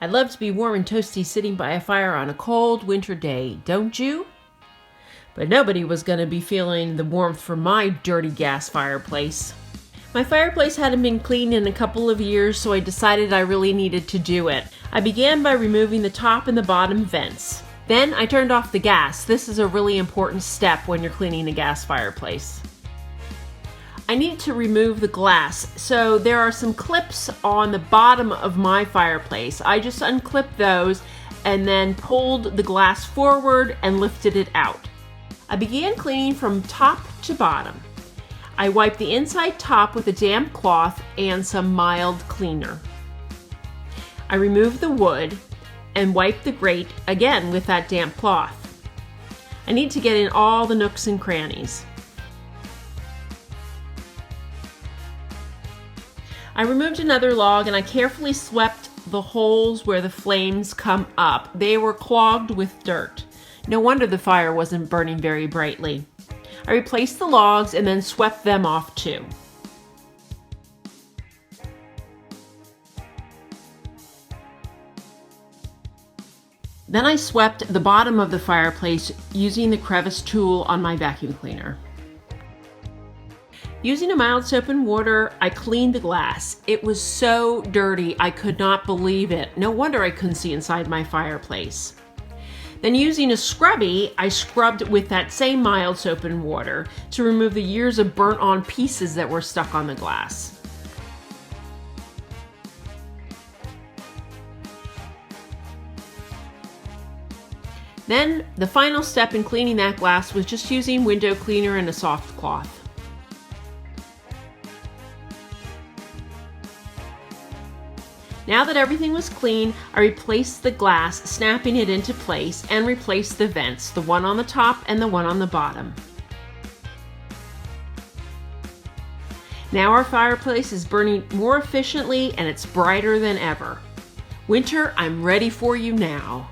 I'd love to be warm and toasty sitting by a fire on a cold winter day, don't you? But nobody was going to be feeling the warmth from my dirty gas fireplace. My fireplace hadn't been cleaned in a couple of years, so I decided I really needed to do it. I began by removing the top and the bottom vents. Then I turned off the gas. This is a really important step when you're cleaning a gas fireplace. I needed to remove the glass, so there are some clips on the bottom of my fireplace. I just unclipped those and then pulled the glass forward and lifted it out. I began cleaning from top to bottom. I wiped the inside top with a damp cloth and some mild cleaner. I removed the wood and wiped the grate again with that damp cloth. I need to get in all the nooks and crannies. I removed another log and I carefully swept the holes where the flames come up. They were clogged with dirt. No wonder the fire wasn't burning very brightly. I replaced the logs and then swept them off too. Then I swept the bottom of the fireplace using the crevice tool on my vacuum cleaner. Using a mild soap and water, I cleaned the glass. It was so dirty, I could not believe it. No wonder I couldn't see inside my fireplace. Then using a scrubby, I scrubbed with that same mild soap and water to remove the years of burnt-on pieces that were stuck on the glass. Then, the final step in cleaning that glass was just using window cleaner and a soft cloth. Now that everything was clean, I replaced the glass, snapping it into place, and replaced the vents, the one on the top and the one on the bottom. Now our fireplace is burning more efficiently and it's brighter than ever. Winter, I'm ready for you now.